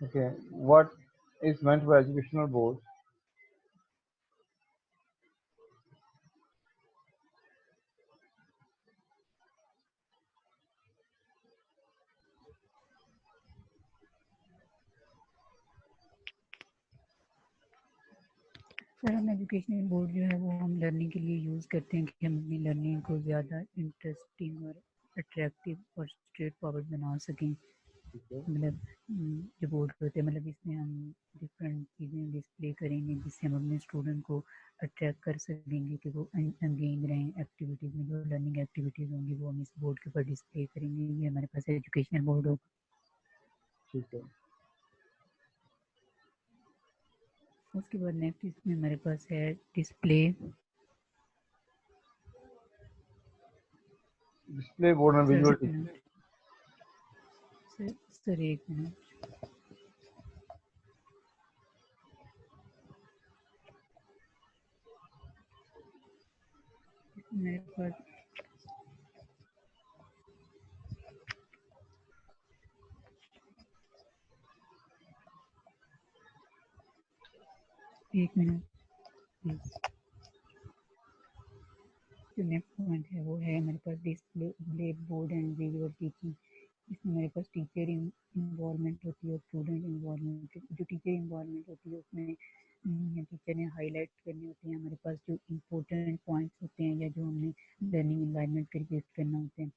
Okay, what is meant by educational board? Sir हम educational board जो है वो हम लर्निंग के लिए यूज़ करते हैं कि हम अपनी लर्निंग को ज़्यादा इंटरेस्टिंग और अट्रैक्टिव और स्ट्रेट फॉरवर्ड बना सकें। Okay. मतलब जो बोर्ड होते हैं मतलब इसमें हम डिफरेंट चीज़ें डिस्प्ले करेंगे जिससे हम अपने स्टूडेंट को अट्रैक्ट कर सकेंगे कि वो एंगेज रहें एक्टिविटीज़ में। जो लर्निंग एक्टिविटीज़ होंगी वो हम इस बोर्ड के ऊपर डिस्प्ले करेंगे। ये हमारे पास एजुकेशनल बोर्ड होगा। ठीक है। उसके बाद नेक्स्ट इसमें हमारे पास है डिस्प्ले। डिस्प्ले बोर्ड में सर विजुअल एक टीचिंग। मिनट। सर एक मिनट। मेरे पास एक मिनट प्लीज। जो नेक्स्ट पॉइंट है वो है हमारे पास display blackboard and visual teaching. इसमें हमारे पास टीचर इन्वॉल्वमेंट होती है और स्टूडेंट इन्वॉल्वमेंट। जो टीचर इन्वॉल्वमेंट होती है उसमें टीचर ने हाईलाइट करने होते हैं हमारे पास जो इम्पोर्टेंट पॉइंट्स होते हैं या जो हमने लर्निंग इन्वायरमेंट क्रिएट करना होते हैं।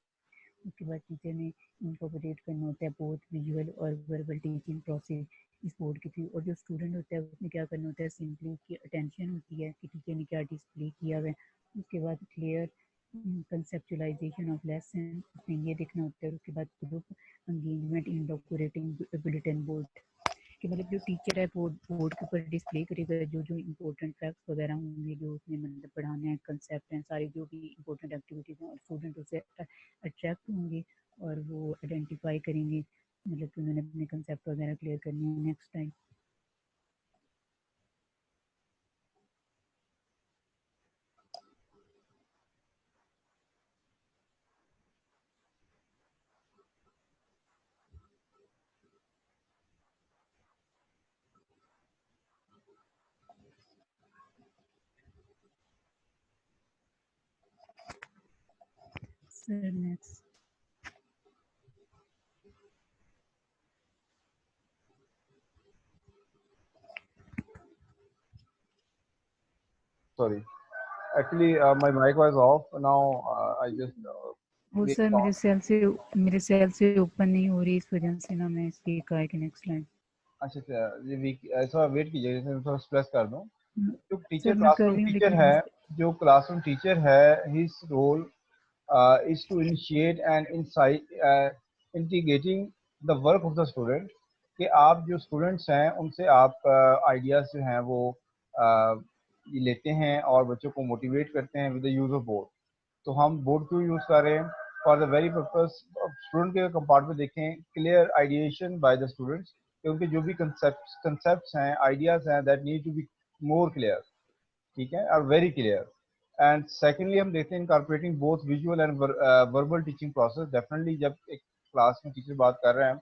उसके बाद टीचर ने इनकॉर्पोरेट करना होता है बोथ विजुअल और वर्बल टीचिंग प्रोसेस इस बोर्ड के थ्रू। और जो स्टूडेंट होता है उसमें क्या करना होता है सिंपली उसकी अटेंशन होती है कि टीचर ने क्या डिस्प्ले किया हुआ है। उसके बाद क्लियर कंसेप्चुलाइजेशन ऑफ लेसन उसमें ये देखना होता है। उसके बाद ग्रुप एंगेजमेंट इन डेकोरेटिंग बुलेटिन बोर्ड कि मतलब जो टीचर है बोर्ड बोर्ड के ऊपर डिस्प्ले करेगा जो जो इम्पोर्टेंट फैक्ट्स वगैरह होंगे जो उसने मतलब पढ़ाने हैं कंसेप्ट हैं सारी जो भी इम्पोर्टेंट एक्टिविटीज़ हैं और स्टूडेंट उससे अट्रैक्ट होंगे और वो आइडेंटिफाई करेंगे मतलब कि उन्होंने अपने कंसेप्ट वगैरह क्लियर करने हैं next time. Sir next. Sorry, actually my mic was off. Now I just वो clicked सर on. मेरे सेल से ओपन नहीं हो रही इस वजह से ना मैं इसलिए कहा है कि नेक्स्ट लाइन। अच्छा अच्छा, ये वीक ऐसा वेट कीजिए, जैसे मैं थोड़ा प्रेस कर दूं। जो टीचर सर मैं कर क्लासरूम रही हूँ टीचर लेकिन है, जो क्लासरूम टीचर है, हिज रोल is to initiate and insight integrating the work of the student, कि आप जो स्टूडेंट्स हैं उनसे आप आइडियाज़ जो हैं वो ये लेते हैं और बच्चों को मोटिवेट करते हैं with the use of board. तो हम बोर्ड क्यों यूज़ कर रहे हैं? For the very purpose student के कंपार्ट में देखें clear ideation by the students, कि उनके जो भी कंसेप्ट हैं आइडियाज़ हैं that need to be more clear, ठीक है, और वेरी क्लियर। एंड सेकेंडली हम देखते हैं incorporating both visual and verbal teaching process. Definitely जब एक क्लास में टीचर बात कर रहे हैं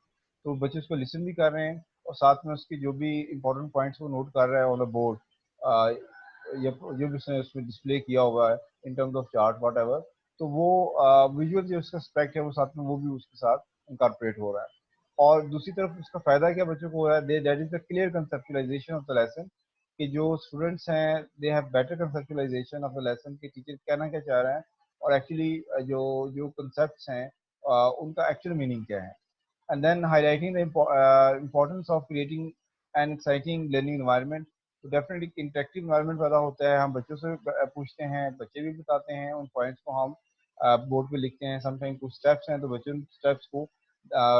तो बच्चे उसको लिसन भी कर रहे हैं और साथ में उसके जो भी इंपॉर्टेंट पॉइंट्स वो नोट कर रहे हैं ऑन द बोर्ड, या जो भी उसने उसमें डिस्प्ले किया हुआ है in terms of chart what ever, तो वो विजुअल जो उसका एस्पेक्ट है वो साथ में वो भी उसके साथ इनकॉर्पोरेट हो रहा है। और दूसरी तरफ उसका फायदा क्या बच्चों को हो रहा है, that is the clear conceptualisation of the lesson, कि जो स्टूडेंट्स हैं they have better conceptualisation of the lesson कि टीचर कहना क्या चाह रहा है और एक्चुअली जो जो कंसेप्ट्स हैं उनका एक्चुअल मीनिंग क्या है। And then highlighting the importance of creating an exciting learning environment. तो डेफिनेटली इंटरेक्टिव इन्वायरमेंट पैदा होता है, हम बच्चों से पूछते हैं, बच्चे भी बताते हैं, उन पॉइंट्स को हम बोर्ड पे लिखते हैं। समटाइम कुछ स्टेप्स हैं तो बच्चे उन स्टेप्स को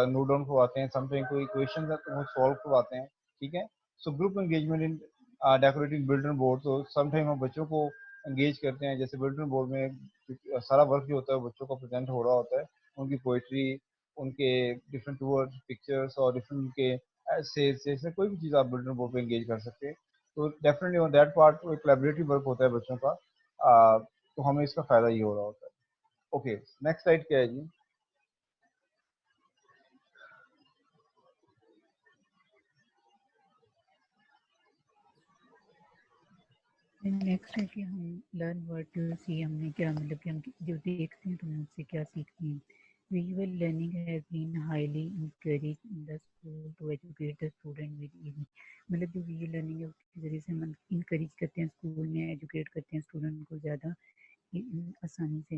नोट डाउन करवाते हैं, समटाइम कोई इक्वेशन है तो वो सॉल्व करवाते हैं, ठीक है। सो ग्रुप एंगेजमेंट इन डेकोरेटिंग बिल्डर बोर्ड, तो समटाइम हम बच्चों को एंगेज करते हैं, जैसे बिल्डर बोर्ड में सारा वर्क जो होता है बच्चों का प्रेजेंट हो रहा होता है, उनकी पोइट्री, उनके डिफरेंट वर्ड पिक्चर्स और डिफरेंट उनके ऐसे जैसे कोई भी चीज़ आप बिल्डर बोर्ड पे एंगेज कर सकते हैं। तो definitely on that part collaborative work होता है बच्चों का, तो हमें इसका फ़ायदा ये हो रहा होता है। ओके, नेक्स्ट स्लाइड क्या है जी? नेक्स्ट है कि हम लर्न व्हाट टू सी, हमने क्या मतलब कि हम जो देखते हैं तो हम उससे क्या सीखते हैं। Visual learning has been highly encourage in the school to educate the student with easy, मतलब जो विजुअल लर्निंग है उसके ज़रिए से हम इनकरेज करते हैं स्कूल में, एजुकेट करते हैं स्टूडेंट को ज़्यादा आसानी से।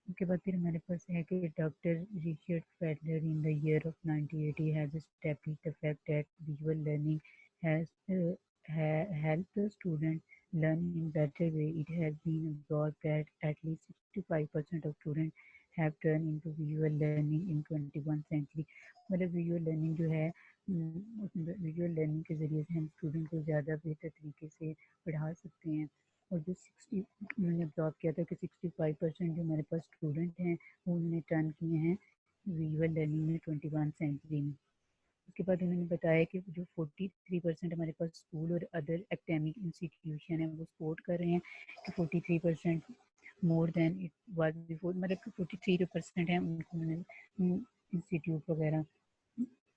उसके बाद फिर हमारे पास है कि doctor Richard Felder in the year of 1980 has established the fact that visual learning has helped students learn in better way. It has been observed that at least 65% of students have turned into visual learning in 21st century। मतलब visual learning जो है visual learning के ज़रिए से हम student को ज़्यादा बेहतर तरीके से पढ़ा सकते हैं। और जो 60 मैंने ऑब्जर्व किया था कि 65% जो हमारे पास स्टूडेंट हैं वो उन्होंने टर्न किए हैं विजुअल लर्निंग में 21 सेंचुरी में। उसके बाद उन्होंने बताया कि जो 43% हमारे पास स्कूल और अदर एकेडमिक इंस्टीट्यूशन है वो सपोर्ट कर रहे हैं कि 43% more than it was before, मतलब कि 43% है उनको उन्होंने इंस्टीट्यूट वगैरह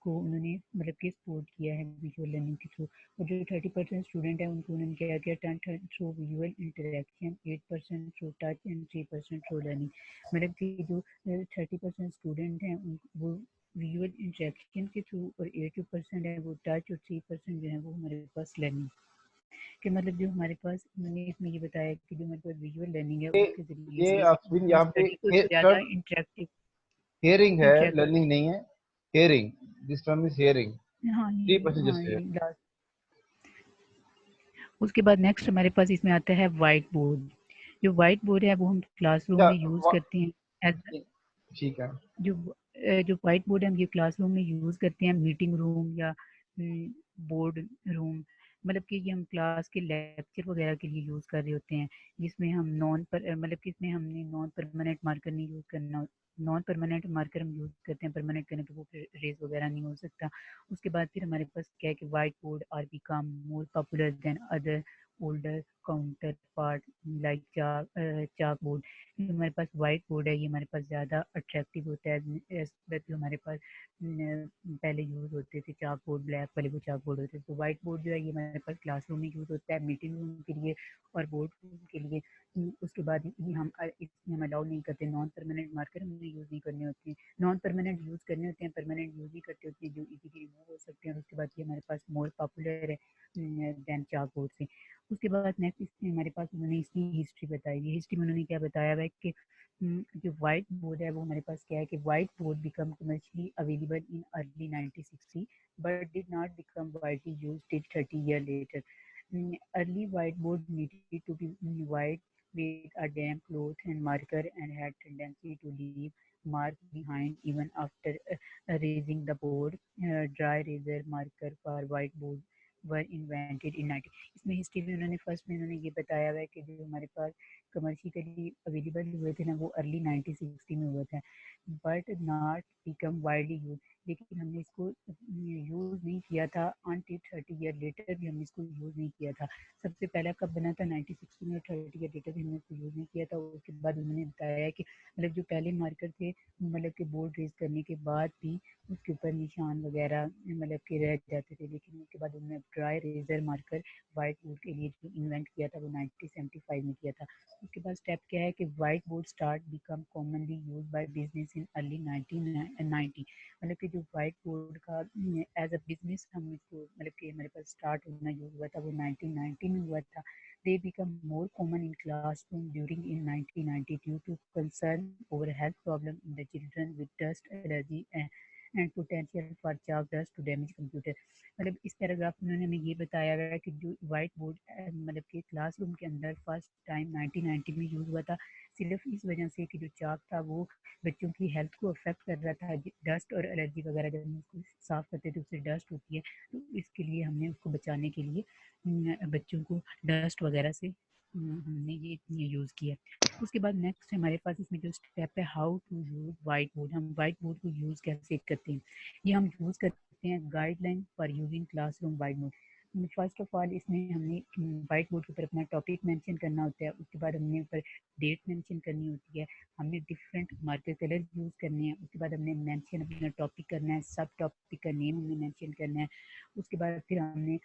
को उन्होंने मतलब कि सपोर्ट किया है विजुअल लर्निंग के थ्रू। और जो 30% स्टूडेंट है उनको उन्होंने क्या किया, 10 through visual interaction, 8% through touch and 3% through learning. मतलब कि जो 30% स्टूडेंट हैं वो विजुअल इंटरेक्शन के थ्रू और 80% है वो टच और 3% जो है वो हमारे पास लर्निंग के, मतलब जो हमारे पास उन्होंने इसमें ये बताया कि जो हमारे पास विजुअल लर्निंग है ये उसके जरिए ये से आसविन हम यहाँ पे स्टडी को ज़्यादा इंटरेक्टिव हेयरिंग है, इंटरेक्ट लर्निंग नहीं है। Hearing, this term is hearing. हाँ थ्री ये परसेंट हाँ जस्ट ये हेयर। लास्ट। उसके बाद नेक्स्ट हमारे पास इसमें आता है वाइट बोर्ड। जो वाइट बोर्ड है वो हम क्लासरूम अच्छा में यूज़ करते हैं एज ठीक है। जो जो वाइट बोर्ड है हम ये क्लासरूम में यूज़ करते हैं मीटिंग रूम या बोर्ड रूम, मतलब कि ये हम क्लास के लेक्चर वगैरह के लिए यूज़ कर रहे होते हैं, जिसमें हम नॉन पर मतलब कि इसमें हमने नॉन परमानेंट मार्कर नहीं यूज़ करना। नॉन परमानेंट मार्कर हम यूज़ करते हैं, परमानेंट करने तो वो फिर रेज वगैरह नहीं हो सकता। उसके बाद फिर हमारे पास क्या है कि white board are become more popular than other older counterpart like chalk board. हमारे पास वाइट बोर्ड है ये हमारे पास ज़्यादा अट्रैक्टिव होता है एज जो हमारे पास पहले यूज़ होते थे चाक बोर्ड, ब्लैक वाले वो चाक बोर्ड होते थे। तो वाइट बोर्ड जो है ये हमारे पास क्लासरूम में यूज़ होता है मीटिंग रूम के लिए और बोर्ड रूम के लिए। उसके बाद ये हम इसमें हम अलाउ नहीं करते, नॉन परमानेंट मार्कर हमने यूज़ नहीं करने होते हैं। नॉन परमानेंट यूज़ करने होते हैं, परमानेंट यूज़ नहीं करते होते हैं जो इजीली रिमूव हो सकते हैं। उसके बाद ये हमारे पास मोर पॉपुलर है दैन चाक बोर्ड से। उसके बाद नेक्स्ट इसमें हमारे पास उन्होंने इसकी हिस्ट्री बताई है। हिस्ट्री में उन्होंने क्या बताया हुआ है कि जो वाइट बोर्ड है वो हमारे पास क्या है कि white board become commercially available in early 1960 but did not become widely used till 30 year later. Early white board needed to be white with a damp cloth and marker and had tendency to leave mark behind even after erasing the board. Dry razor marker for whiteboard were invented in 90। इसमें history में उन्होंने first में उन्होंने ये बताया हुआ है कि जो हमारे पास कमर्शियली अवेलेबल हुए थे ना वो अर्ली 1960 में हुआ था but not become widely use. लेकिन हमने इसको यूज़ नहीं किया था अनटिल 30 ईयर लेटर भी हमने इसको यूज़ नहीं किया था। सबसे पहला कब बना था 1960 में, 30 ईयर लेटर भी हमने इसको यूज़ नहीं किया था। उसके बाद उन्होंने बताया है कि मतलब जो पहले मार्कर थे मतलब कि बोर्ड रेज करने के बाद भी उसके ऊपर निशान वगैरह मतलब कि रह जाते थे, लेकिन उसके बाद उन्होंने dry eraser marker white board के लिए जो इन्वेंट किया था वो 1975 में किया था। उसके बाद स्टेप क्या है कि white board start become commonly use by business in early 1990। मतलब कि जो वाइट बोर्ड का एज अ बिजनेस हम इसको मतलब कि हमारे पास स्टार्ट होना यूज हुआ था वो 1990 में हुआ था। they become more common in classroom during in 1990 due to concern over health problem in the children with dust allergy and potential for chalk dust to damage computer। मतलब इस पैराग्राफ में उन्होंने हमें ये बताया गया कि जो वाइट बोर्ड मतलब कि क्लासरूम के अंदर फर्स्ट टाइम 1990 में यूज़ हुआ था सिर्फ इस वजह से कि जो चाक था वो बच्चों की हेल्थ को अफेक्ट कर रहा था। डस्ट और एलर्जी वगैरह जब हम उसको साफ करते थे उससे डस्ट होती है, तो इसके लिए हमने उसको बचाने के लिए बच्चों को डस्ट वगैरह से हमने ये यूज़ किया। उसके बाद नेक्स्ट हमारे पास इसमें जो स्टेप है how to use white board. हम वाइट बोर्ड को यूज़ कैसे करते हैं, ये हम यूज़ करते हैं guideline for using classroom white board. First of all इसमें हमने वाइट बोर्ड के ऊपर अपना टॉपिक मेंशन करना होता है, उसके बाद हमने ऊपर डेट मेंशन करनी होती है, हमने डिफरेंट मार्कर कलर यूज़ करने हैं, उसके बाद हमने मेंशन अपना टॉपिक करना है, सब टॉपिक का नेम हमने मेंशन करना है, उसके बाद फिर हमने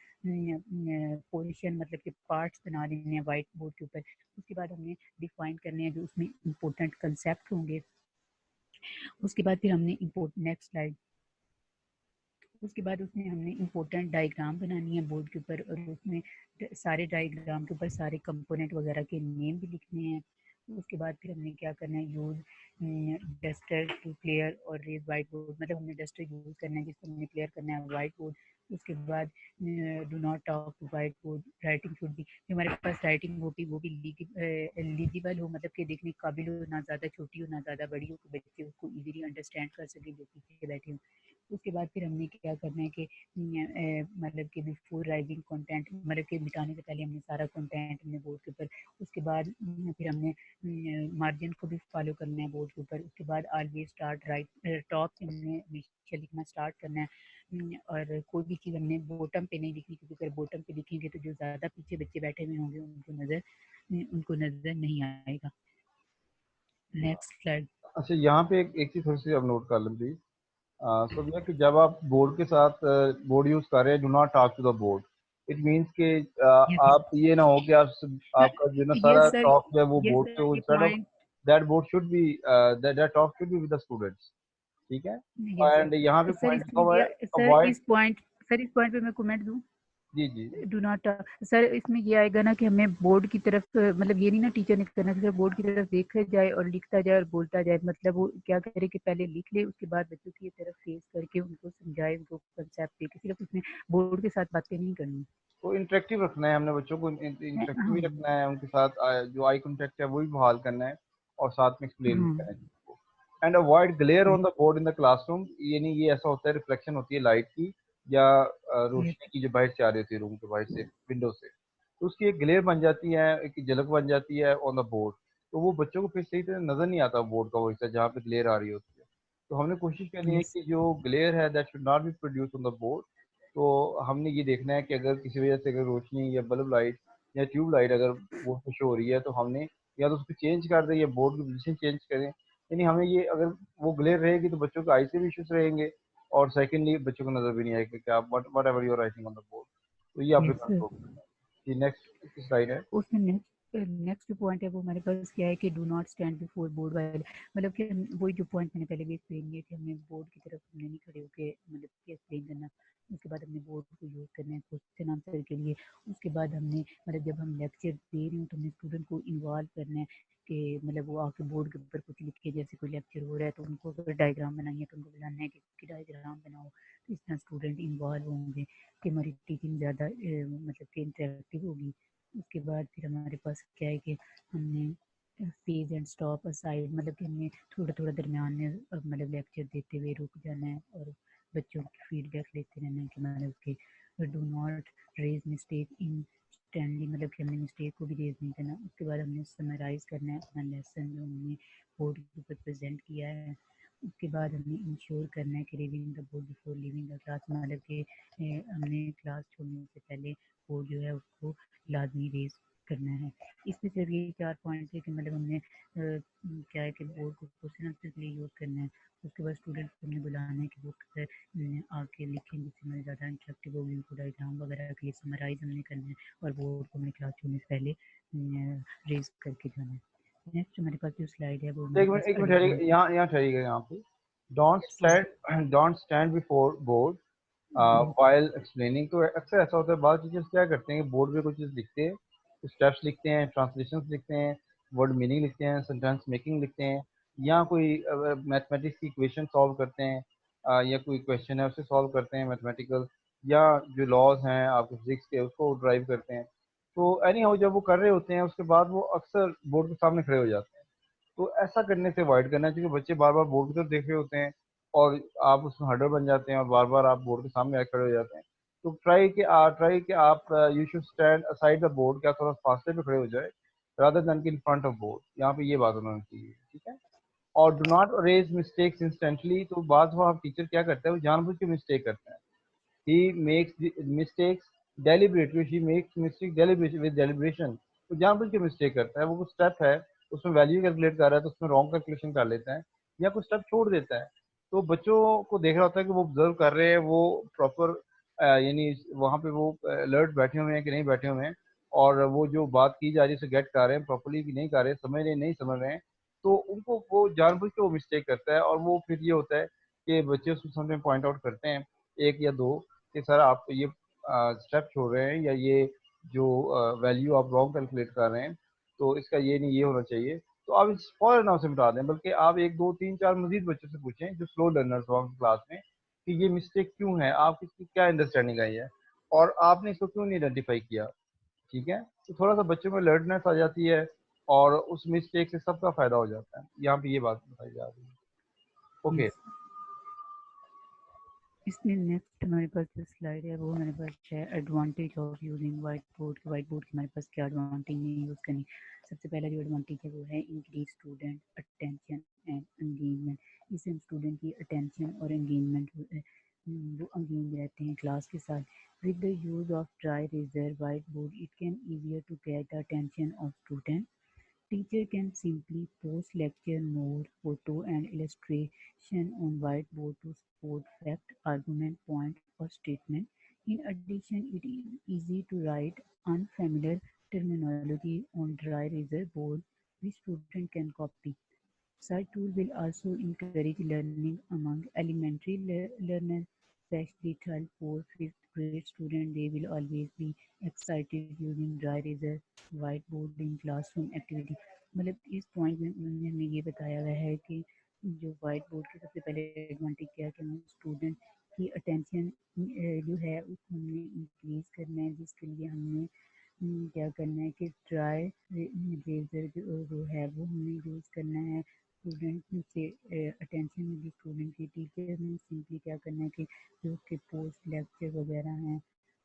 पोर्शन मतलब कि पार्ट्स बना देने हैं वाइट बोर्ड के ऊपर, उसके बाद हमने डिफाइन करने हैं जो उसमें इंपॉर्टेंट कंसेप्ट होंगे, उसके बाद फिर हमने नेक्स्ट स्लाइड, उसके बाद उसमें हमने इम्पोर्टेंट डायग्राम बनानी है बोर्ड के ऊपर और उसमें सारे डायग्राम के ऊपर सारे कंपोनेंट वगैरह के नेम भी लिखने हैं, उसके बाद फिर हमने क्या करना है यूज़ डस्टर टू क्लियर और रेज वाइट बोर्ड, मतलब हमने डस्टर यूज़ करना है जिसको हमने क्लियर करना है वाइट बोर्ड, उसके बाद do not talk to white board, writing should भी, हमारे पास राइटिंग होगी वो भी लीजिबल हो, मतलब कि देखने के काबिल हो, ना ज़्यादा छोटी हो ना ज़्यादा बड़ी हो कि बच्चे उसको ईजीली अंडरस्टैंड कर सकें जो पीछे बैठे हों। उसके बाद फिर हमने क्या करना है कि मतलब कि बिफोर राइजिंग कंटेंट, मतलब कि मिटाने से पहले हमने सारा कंटेंट हमने बोर्ड के ऊपर, उसके बाद फिर हमने मार्जिन को भी फॉलो करना है बोर्ड के ऊपर, उसके बाद ऑलवेज स्टार्ट राइट टॉप से हमने हमेशा लिखना स्टार्ट करना है, और कोई भी चीज़ हमने बॉटम पे नहीं लिखनी, क्योंकि अगर बॉटम पे लिखेंगे तो जो ज़्यादा पीछे बच्चे बैठे हुए होंगे उनको नज़र नहीं आएगा। Next slide. अच्छा, यहाँ पे एक चीज़ थोड़ी सी आप नोट कर लें प्लीज। सो भैया कि जब आप बोर्ड के साथ बोर्ड यूज कर रहे हैं, do not talk to the board, it means कि आप ये ना हो कि आपका जो ना सारा यस सर, टॉक जो है वो यस बोर्ड पे सर हो, ये instead of point, that board should be that talk should be with the students, ठीक है। यस एंड यहाँ पे सर पॉइंट लिखा इसमें हुआ ये, है अवॉइड। सर इस पॉइंट पे मैं कमेंट दूं, जी जी डू नॉट सर इसमें ये आएगा ना कि हमें बोर्ड की तरफ मतलब ये नहीं ना टीचर ने करना कि बोर्ड की तरफ देखा जाए और लिखता जाए और बोलता जाए, मतलब वो क्या करे कि पहले लिख ले उसके बाद बच्चों की तरफ फेस करके उनको समझाए, उनको कंसेप्ट दे के, सिर्फ उसमें बोर्ड के साथ बातें नहीं करनी। तो इंटरेक्टिव रखना है हमने, बच्चों को इंटरेक्टिव भी हाँ रखना है, उनके साथ जो आई कांटेक्ट है वो भी बहाल करना है और साथ में एक्सप्लेन भी हाँ करना है। And avoid glare on the board in the classroom, यानी ये ऐसा होता है रिफ्लेक्शन होती है लाइट की या यस रोशनी की जो बाहर से आ रही होती है रूम के बाहर से, विंडो से, तो उसकी एक ग्लेयर बन जाती है, एक झलक बन जाती है ऑन द बोर्ड, तो वो बच्चों को फिर सही तरह नजर नहीं आता बोर्ड का वो हिस्सा जहाँ पे ग्लेयर आ रही होती है। तो हमने कोशिश करनी है यस कि जो ग्लेयर है that should not be produce on the board. तो हमने ये देखना है कि अगर किसी वजह से अगर रोशनी या बल्ब लाइट या ट्यूब लाइट अगर वो पे शो हो रही है तो हमने या तो उसको चेंज कर दें या बोर्ड की पोजीशन चेंज करें, यानी हमें ये अगर वो ग्लेयर रहेगी तो बच्चों को आई से भी इश्यूज रहेंगे और सेकेंडली बच्चों को नजर भी नहीं आएगा कि आप whatever you are writing on the board. तो ये आपने यस सर। कंट्रोल करना है। जी नेक्स्ट स्लाइड है। उसमें नेक्स्ट जो पॉइंट है वो हमारे पास क्या है कि do not stand before board while, मतलब कि वही जो पॉइंट मैंने पहले भी एक्सप्लेन किए थे, हमें बोर्ड की तरफ हमने नहीं खड़े होकर मतलब कि एक्सप्लेन करना, उसके बाद हमने बोर्ड को यूज़ करना है क्वेश्चन आंसर के लिए, उसके बाद हमने मतलब जब हम लेक्चर दे रहे हो तो हमने स्टूडेंट को इन्वॉल्व करना है कि मतलब वो आके बोर्ड के ऊपर कुछ लिख के, जैसे कोई लेक्चर हो रहा है तो उनको अगर डायग्राम बनानी है तो उनको बुलाना है कि डायग्राम बनाओ, तो इस तरह स्टूडेंट इन्वॉल्व होंगे कि हमारी टीचिंग ज़्यादा मतलब कि इंटरेक्टिव होगी। उसके बाद फिर हमारे पास क्या है कि हमने फेज एंड स्टॉप असाइड, मतलब कि हमने थोड़ा थोड़ा दरमियान में मतलब लेक्चर देते हुए रुक जाना है और बच्चों की फीडबैक लेते रहना है कि मतलब कि do not erase mistake in standing, मतलब कि हमने मिस्टेक को भी रेज नहीं करना। उसके बाद हमने समराइज करना है अपना लेसन जो हमने बोर्ड के ऊपर प्रेजेंट किया है। उसके बाद हमने इंश्योर करना है कि reading the board before living the class, मतलब कि हमने क्लास छोड़ने से पहले बोर्ड जो है उसको लाजमी रेज करना है। इसमें सिर्फ ये 4 पॉइंट है कि मतलब हमने क्या है कि बोर्ड को क्वेश्चन आंसर के लिए यूज़ करना है। उसके बाद स्टूडेंट को हमने बुलाना है कि वो आके लिखें जिससे हमारे ज़्यादा इंटरेक्टिव होगी, उनको डायग्राम वगैरह के लिए समराइज हमने करना है और बोर्ड को हमने क्लास छोड़ने से पहले रेज करके जाना है। नेक्स्ट हमारे पास जो स्लाइड है वो हमारे पास एक मिनट एडवांस। ठहरिएगा, यहाँ ठहरिएगा यहाँ पे। Yes sir. Don't stand before board while explaining. तो अक्सर ऐसा होता है, बाद टीचर्स क्या करते हैं बोर्ड पे कुछ चीज़ लिखते हैं, कुछ स्टेप्स लिखते हैं, ट्रांसलेशन लिखते हैं, वर्ड मीनिंग लिखते हैं, सेंटेंस मेकिंग लिखते हैं, या कोई मैथमेटिक्स की इक्वेशन सॉल्व करते हैं, या कोई क्वेश्चन है उसे सॉल्व करते हैं मैथमेटिकल, या जो लॉज हैं आपके फिजिक्स के उसको ड्राइव करते हैं। तो एनी हाउ जब वो कर रहे होते हैं उसके बाद वो अक्सर बोर्ड के सामने खड़े हो जाते हैं। तो ऐसा करने से अवॉइड करना चाहिए, क्योंकि बच्चे बार बार बोर्ड की तरफ देख रहे होते हैं और आप उसमें हर्डल बन जाते हैं और बार बार आप बोर्ड के सामने आके खड़े हो जाते हैं। तो ट्राई कि आप you should stand aside the board, क्या थोड़ा फासले पे खड़े हो जाए rather then in front of board. यहाँ पे ये बात उन्होंने की है, ठीक है। और do not erase mistakes instantly. तो बाद वो आप टीचर क्या करते हैं, वो जानबूझ के मिस्टेक करते हैं। He makes mistakes deliberately, she makes mistake deliberation with deliberation, तो जानबूझ के मिस्टेक करता है। वो कुछ स्टेप है, उसमें वैल्यू कैलकुलेट कर रहा है तो उसमें रॉन्ग कैलकुलेशन कर लेता है या कुछ स्टेप छोड़ देता है। तो बच्चों को देख रहा होता है कि वो ऑब्जर्व कर रहे हैं, वो प्रॉपर यानी वहाँ पे वो अलर्ट बैठे हुए हैं कि नहीं बैठे हुए हैं, और वो जो बात की जा रही है उसे गेट कर रहे हैं प्रॉपरली कि नहीं कर रहे हैं, समझ रहे हैं नहीं समझ रहे हैं। तो उनको वो जानबूझ के वो मिस्टेक करता है, और वो फिर ये होता है कि बच्चे उसको सामने पॉइंट आउट करते हैं एक या दो कि सर आप ये स्टेप छोड़ रहे हैं या ये जो वैल्यू आप रॉन्ग कैलकुलेट कर रहे हैं, तो इसका ये नहीं ये होना चाहिए। तो आप इस फौरन आपसे मिटा दें, बल्कि आप एक दो तीन चार मजीद बच्चों से पूछें जो स्लो लर्नर्स हो आपकी क्लास में कि ये मिस्टेक क्यों है, आप इसकी क्या अंडरस्टैंडिंग आई है और आपने इसको क्यों नहीं आइडेंटिफाई किया। ठीक है, तो थोड़ा सा बच्चों में अलर्टनेस आ जाती है और उस मिस्टेक से सबका फायदा हो जाता है। यहाँ पे ये बात बताई जा रही है। ओके। यस, इसमें नेक्स्ट हमारे पास जो स्लाइड है वो हमारे पास है advantage of using white board. White board के हमारे पास क्या एडवांटेज है यूज़ करने। सबसे पहला जो एडवांटेज है वो है increase student attention and engagement. इससे हम स्टूडेंट की अटेंशन और एंगेजमेंट वो एंगेज रहते हैं क्लास के साथ। With the use of dry eraser white board it can easier to catch the attention of student. Teacher can simply post lecture note, photo and illustration on whiteboard to support fact, argument, point or statement. In addition, it is easy to write unfamiliar terminology on dry erase board which student can copy. Such tool will also encourage learning among elementary learners, especially third, fourth, fifth grade students. They will always be excited using dry eraser whiteboard in classroom activity. मतलब इस point में उन्होंने हमें ये बताया गया है कि जो वाइट बोर्ड के सबसे पहले एडवांटेज क्या है कि हमें स्टूडेंट की अटेंशन जो है उसको हमने इंक्रीज करना है, जिसके लिए हमने क्या करना है कि ड्राई इरेज़र जो है वो हमें यूज़ करना है स्टूडेंट से अटेंशन में। स्टूडेंट की टीचर ने सिंपली क्या करना है कि जो उसके पोस्ट लेक्चर वगैरह हैं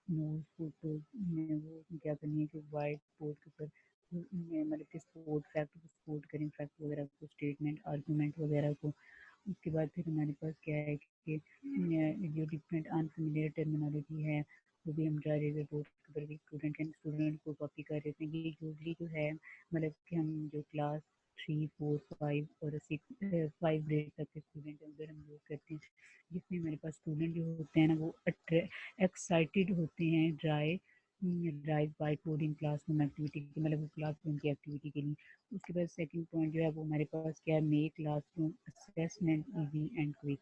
नोट फोटोज में वो क्या करनी है कि वाइट बोर्ड के ऊपर मतलब कि स्पोर्ट फैक्ट को स्पोर्ट करें, फैक्ट वगैरह को, स्टेटमेंट आर्गूमेंट वगैरह को। उसके बाद फिर हमारे पास क्या है कि जो डिफरेंट अनफेमिलियर टर्मिनोलॉजी है वो भी हम ड्राई रेजर बोर्ड के ऊपर भी स्टूडेंट को कॉपी कर रहे थे। ये यूजली जो है मतलब कि हम जो क्लास 3, 4, 5 और 6, 5 ग्रेड तक के स्टूडेंट हैं उधर हम यूज़ करते हैं, जिसमें हमारे पास स्टूडेंट जो होते हैं ना वो एक्साइटेड होते हैं dry drive white boarding classroom activity की, मतलब वो क्लासरूम की एक्टिविटी के लिए। उसके बाद सेकंड पॉइंट जो है वो हमारे पास क्या है, make classroom assessment easy and quick.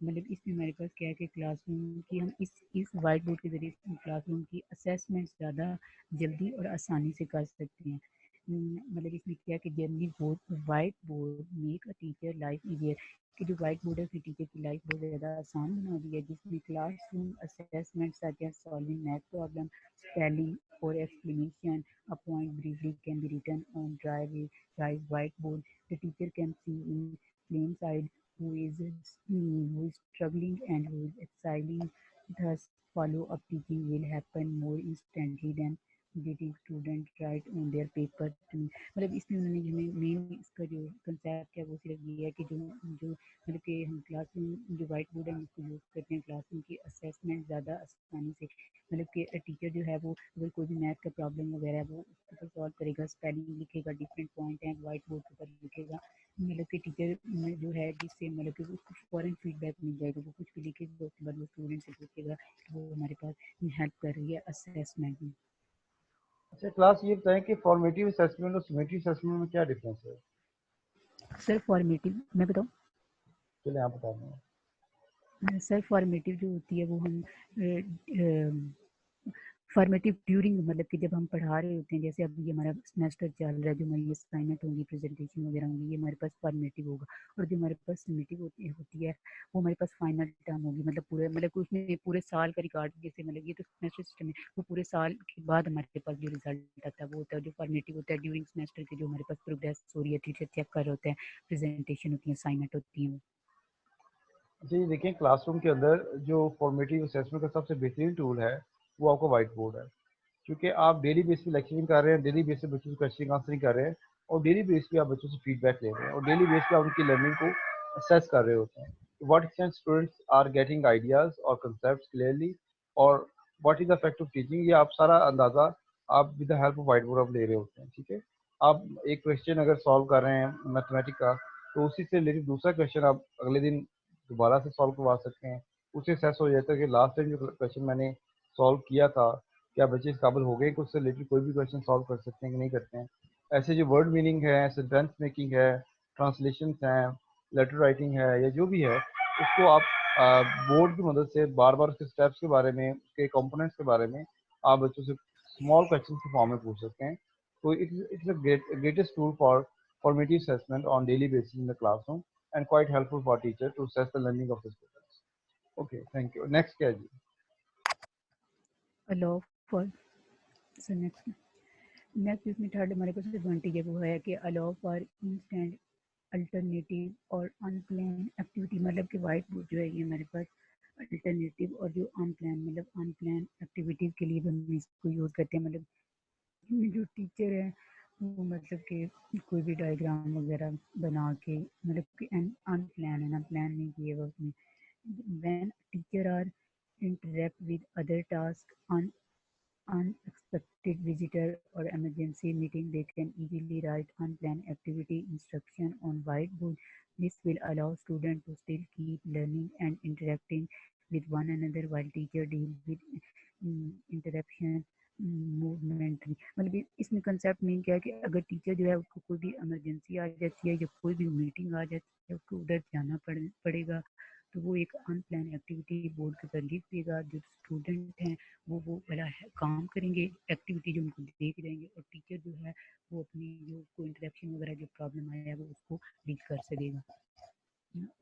मतलब इसमें हमारे पास क्या है कि क्लासरूम की हम इस वाइट बोर्ड के ज़रिए क्लासरूम की असेसमेंट ज़्यादा जल्दी और आसानी से कर सकते हैं। मतलब इसमें क्या है कि generally board white board make a teacher life easier, कि जो वाइट बोर्ड है उसने टीचर की लाइफ बहुत ज़्यादा आसान बना दी है, जिसमें classroom assessment such as solving math problem, spelling or explanation. A point briefly can be written on dry whiteboard. The teacher can see in plain sight who is struggling and who is excelling. Thus, follow-up teaching will happen more instantly than getting student write on their paper. मतलब इसमें उन्होंने हमें main इसका जो concept है वो सिर्फ ये है कि जो जो मतलब कि हम क्लासरूम जो वाइट बोर्ड है हम उसको यूज़ करते हैं क्लासरूम की असेसमेंट ज़्यादा आसानी से। मतलब कि टीचर जो है वो अगर कोई भी मैथ का प्रॉब्लम वगैरह है वो उसके ऊपर सॉल्व करेगा, स्पेलिंग लिखेगा, डिफरेंट पॉइंट हैं वाइट बोर्ड के ऊपर लिखेगा। मतलब कि टीचर जो है जिससे मतलब कि उसको फ़ौरन फीडबैक मिल जाएगा, वो कुछ भी लिखेगा उसके बाद वो स्टूडेंट से पूछेगा कि वो हमारे पास हेल्प कर रही है असेसमेंट में। अच्छा क्लास, ये बताएं कि फॉर्मेटिव असेसमेंट और समेटिव असेसमेंट में क्या डिफरेंस है। सर फॉर्मेटिव मैं बताऊँ, चलिए आप बता दें। सर फॉर्मेटिव जो होती है वो हम फॉर्मेटिव ड्यूरिंग मतलब कि जब हम पढ़ा रहे होते हैं, जैसे अब ये हमारा सेमेस्टर चल रहा है, जो हमारी असाइनमेंट होंगी, प्रेजेंटेशन वगैरह होंगी, ये हमारे पास फॉर्मेटिव होगा। और जो हमारे पास समेटिव होती है वो हमारे पास फाइनल टर्म होगी, मतलब पूरे मतलब कि उसमें पूरे साल का रिकॉर्ड, जैसे मतलब ये तो सेमेस्टर सिस्टम है, वो पूरे साल के बाद हमारे पास जो रिजल्ट आता है वो होता है। जो फॉर्मेटिव होता है ड्यूरिंग सेमेस्टर के, जो हमारे पास प्रोग्रेस हो रही है, टीचर चेक कर रहे होते हैं, प्रेजेंटेशन होती है, असाइनमेंट होती है। जी देखिए, क्लासरूम के अंदर जो फॉर्मेटिव असेसमेंट का सबसे बेहतरीन टूल है वो आपका वाइट बोर्ड है, क्योंकि आप डेली बेस पे लेक्चरिंग कर रहे हैं, डेली बेस पे बच्चों से क्वेश्चन आंसरिंग कर रहे हैं, और डेली बेस पे आप बच्चों से फीडबैक ले रहे हैं, और डेली बेस पे आप उनकी लर्निंग को असेस कर रहे होते हैं। What extent students are getting ideas और कंसेप्ट क्लियरली, और what is the effect of teaching, ये आप सारा अंदाजा आप with the help of white board आप ले रहे होते हैं। ठीक है, आप एक क्वेश्चन अगर सॉल्व कर रहे हैं मैथमेटिक का, तो उसी से रिलेटेड दूसरा क्वेश्चन आप अगले दिन दोबारा से सॉल्व करवा सकते हैं। उससे सेस हो जाता है कि लास्ट टाइम जो क्वेश्चन मैंने सॉल्व किया था, क्या बच्चे इस काबिल हो गए कि उससे रिलेटेड कोई भी क्वेश्चन सॉल्व कर सकते हैं कि नहीं करते हैं। ऐसे जो वर्ड मीनिंग है, सेंटेंस मेकिंग है, ट्रांसलेशन हैं, लेटर राइटिंग है, या जो भी है, उसको आप बोर्ड की मदद से बार बार उसके स्टेप्स के बारे में, उसके कंपोनेंट्स के बारे में आप बच्चों से स्मॉल क्वेश्चन के फॉर्म में पूछ सकते हैं। तो it's a greatest tool for formative assessment on daily basis in the classroom and quite helpful for teacher to assess the learning of the students. Okay, thank you. Next क्या है जी? allow for so next इसमें third हमारे पास advantage है वो है कि allow for instant alternative और unplanned activity, मतलब कि वाइट बोर्ड जो है ये हमारे पास अल्टरनेटिव और जो अनप्लान मतलब अनप्लान एक्टिविटीज के लिए भी हम इसको यूज़ करते हैं। मतलब जो टीचर है वो मतलब कि कोई भी डायग्राम वगैरह बना के, मतलब कि अनप्लान है ना, प्लान नहीं किए हुआ उसमें, when teacher are interact with other tasks on unexpected visitor or emergency meeting, they can easily write unplanned activity instruction on whiteboard. This will allow students to still keep learning and interacting with one another while teacher deal with interruption movement. मतलब इसमें concept main क्या है कि अगर teacher जो है उसको कोई भी इमरजेंसी आ जाती है या कोई भी मीटिंग आ जाती है, उसको उधर जाना पड़ेगा, तो वो एक अनप्लान एक्टिविटी बोर्ड के ऊपर लिख देगा। जो स्टूडेंट हैं वो वाला काम करेंगे, एक्टिविटी जो उनको देख जाएंगे, और टीचर जो है वो अपनी जो कोई इंटरेक्शन वगैरह जो प्रॉब्लम आया है वो उसको डील कर सकेगा।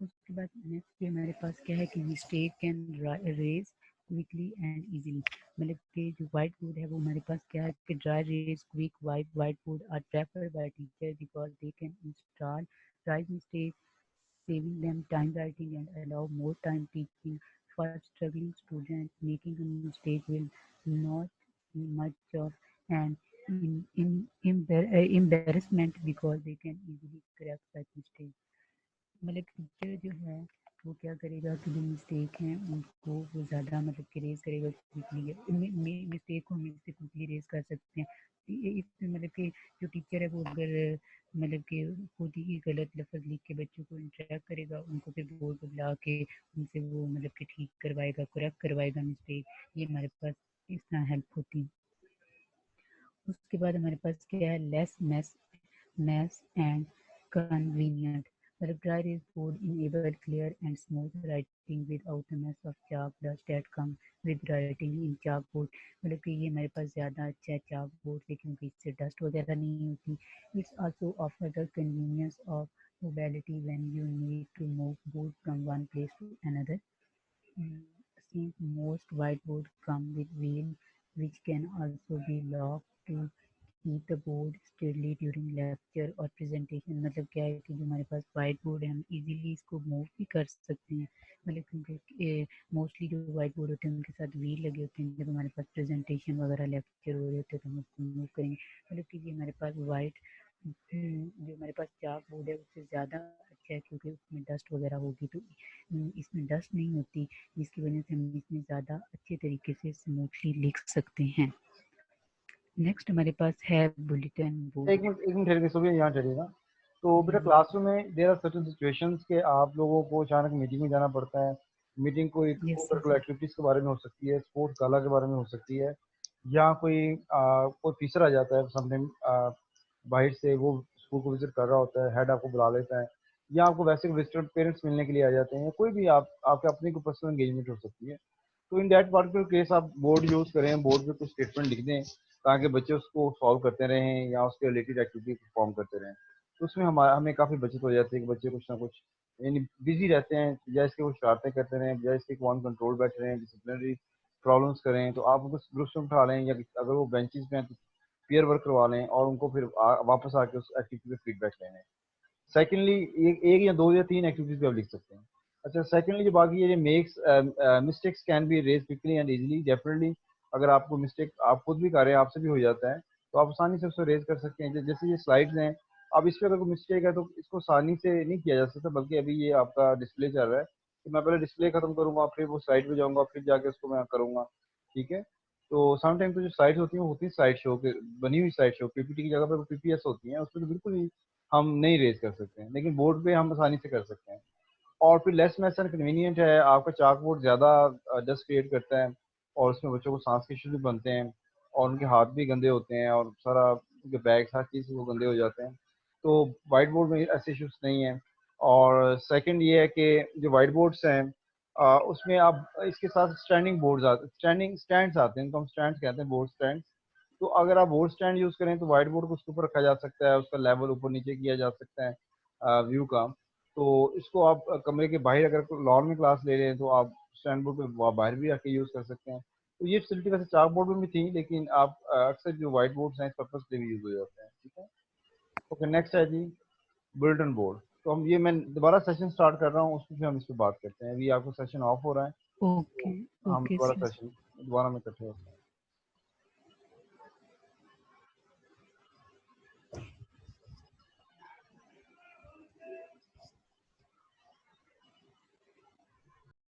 उसके बाद नेक्स्ट पे हमारे पास क्या है कि mistake can erase quickly and easily. मतलब कि जो वाइट बोर्ड है वो हमारे पास क्या है कि dry erase quick white board are preferred by teacher because they can install right mistake, saving them time writing and allow more time teaching. For struggling students, making a mistake will not be much of an embarrassment because they can easily correct such mistakes. मतलब teacher जो है वो क्या करेगा कि जो mistake हैं उनको वो ज़्यादा मतलब कि रेज करेगा क्विकली, मिस्टेक को हम इससे क्विकली रेज कर सकते हैं। इसमें मतलब कि जो टीचर है वो अगर मतलब कि खुद ही गलत लफ्ज़ लिख के बच्चों को इंटरेक्ट करेगा, उनको फिर बोर्ड पर बुला के उनसे वो मतलब कि ठीक करवाएगा, करेक्ट करवाएगा मिस्टेक, ये हमारे पास इस तरह हेल्प होती है। उसके बाद हमारे पास क्या है, लेस मैस एंड कन्वीनियंट। मतलब dry erase board enable clear and smooth writing without the mess of chalk dust that come with writing in chalk board. मतलब कि ये हमारे पास ज़्यादा अच्छा है चाक बोर्ड से, क्योंकि इससे डस्ट वगैरह नहीं होती। It's also offer the convenience of mobility when you need to move board from one place to another. Since most whiteboards come with wheels which can also be locked to keep the board steady during lecture और presentation। मतलब क्या है कि जो हमारे पास white board है हम इजीली इसको मूव भी कर सकते हैं। मतलब क्योंकि मोस्टली जो वाइट बोर्ड होते हैं उनके साथ व्हील लगे होते हैं, जब हमारे पास प्रेजेंटेशन वगैरह लेक्चर हो रहे होते हैं तो हम उसको मूव करेंगे। मतलब कि ये हमारे पास वाइट जो हमारे पास चाक बोर्ड है उससे ज़्यादा अच्छा है, क्योंकि उसमें डस्ट वगैरह होगी तो इसमें डस्ट नहीं होती, जिसकी वजह से हम इसमें ज़्यादा अच्छे तरीके से स्मूथली लिख सकते हैं। नेक्स्ट हमारे पास है बुलेटिन बोर्ड। एक मिनट ठहरिए, सुबह यहाँ ठहरिएगा। तो बेटा क्लासरूम में देयर आर सर्टेन सिचुएशंस के आप लोगों को अचानक मीटिंग में जाना पड़ता है। मीटिंग कोई को यस करिकुलर एक्टिविटीज़ के बारे में हो सकती है, स्पोर्ट्स गाला के बारे में हो सकती है, या कोई टीचर आ जाता है समथिंग बाहर से, वो स्कूल को विजिट कर रहा होता है, हेड आपको बुला लेता है, या आपको वैसे विजिटर पेरेंट्स मिलने के लिए आ जाते हैं, कोई भी आपके अपनी कोई पर्सनल एंगेजमेंट हो सकती है। तो इन दैट पर्टिकुलर केस आप बोर्ड यूज़ करें, बोर्ड पे कुछ स्टेटमेंट लिख दें ताकि बच्चे उसको सॉल्व करते रहें या उसके रिलेटेड एक्टिविटी परफॉर्म करते रहें। तो उसमें हमें काफ़ी बचत हो जाती है कि बच्चे कुछ ना कुछ यानी बिजी रहते हैं, बजाय इसके वो शरारतें करते रहें, बजाय इसके वन कंट्रोल बैठे रहें, डिसिप्लिनरी प्रॉब्लम्स करें, तो आप उनको ग्रुप्स में उठा लें, या अगर वो बेंचेस पे हैं तो पेयर वर्क करवा लें और उनको फिर वापस आके उस एक्टिविटी पे फीडबैक लें। सेकेंडली एक या दो या तीन एक्टिविटीज भी आप लिख सकते हैं। अच्छा, सेकेंडली जो बाकी ये makes mistakes can be erase quickly and easily. Definitely अगर आपको मिस्टेक आप खुद भी कर रहे हैं, आपसे भी हो जाता है, तो आप आसानी से उसको रेज कर सकते हैं। जैसे ये स्लाइड्स हैं, अब इस पर अगर कोई मिस्टेक है तो इसको आसानी से नहीं किया जा सकता, बल्कि अभी ये आपका डिस्प्ले चल रहा है, तो मैं पहले डिस्प्ले खत्म करूंगा, फिर वो स्लाइड पे जाऊंगा, फिर जाके उसको मैं करूंगा। ठीक है। तो समटाइम तो जो स्लाइड्स होती हैं वो होती है स्लाइड शो के, बनी हुई स्लाइड शो, पीपीटी की जगह पर पीपीएस होती हैं, उसमें तो बिल्कुल ही हम नहीं रेज कर सकते हैं, लेकिन बोर्ड पे हम आसानी से कर सकते हैं। और फिर लेस मैथ्स एंड कन्वीनियंट है, आपका चाक बोर्ड ज़्यादा डस्ट क्रिएट करता है और उसमें बच्चों को सांस के इश्यूज भी बनते हैं और उनके हाथ भी गंदे होते हैं और सारा उनके बैग हर चीज़ वो गंदे हो जाते हैं। तो वाइट बोर्ड में ऐसे इश्यूज नहीं हैं। और सेकंड ये है कि जो वाइट बोर्ड्स हैं उसमें आप इसके साथ स्टैंडिंग बोर्ड्स आते, स्टैंडिंग स्टैंड्स आते हैं, इनको हम स्टैंड्स कहते हैं, बोर्ड स्टैंड। तो अगर आप बोर्ड स्टैंड यूज़ करें तो वाइट बोर्ड को उसके ऊपर रखा जा सकता है, उसका लेवल ऊपर नीचे किया जा सकता है व्यू का। तो इसको आप कमरे के बाहर अगर लॉन में क्लास ले रहे हैं तो आप स्टैंड बोर्ड पे बाहर भी रख के यूज़ कर सकते हैं। तो ये फैसिलिटी वैसे चाक बोर्ड में भी थी, लेकिन आप अक्सर जो वाइट बोर्ड्स हैं इस पर्पज के लिए यूज़ हो जाते हैं। ठीक है। ओके, नेक्स्ट है जी बुलेटिन बोर्ड। तो हम ये मैं दोबारा सेशन स्टार्ट कर रहा हूँ, उसमें फिर हम इस पर बात करते हैं। अभी आपको सेशन ऑफ हो रहा है, ओके, तो हम ओके दोबारा सर। सेशन दोबारा में इकट्ठे होते हैं।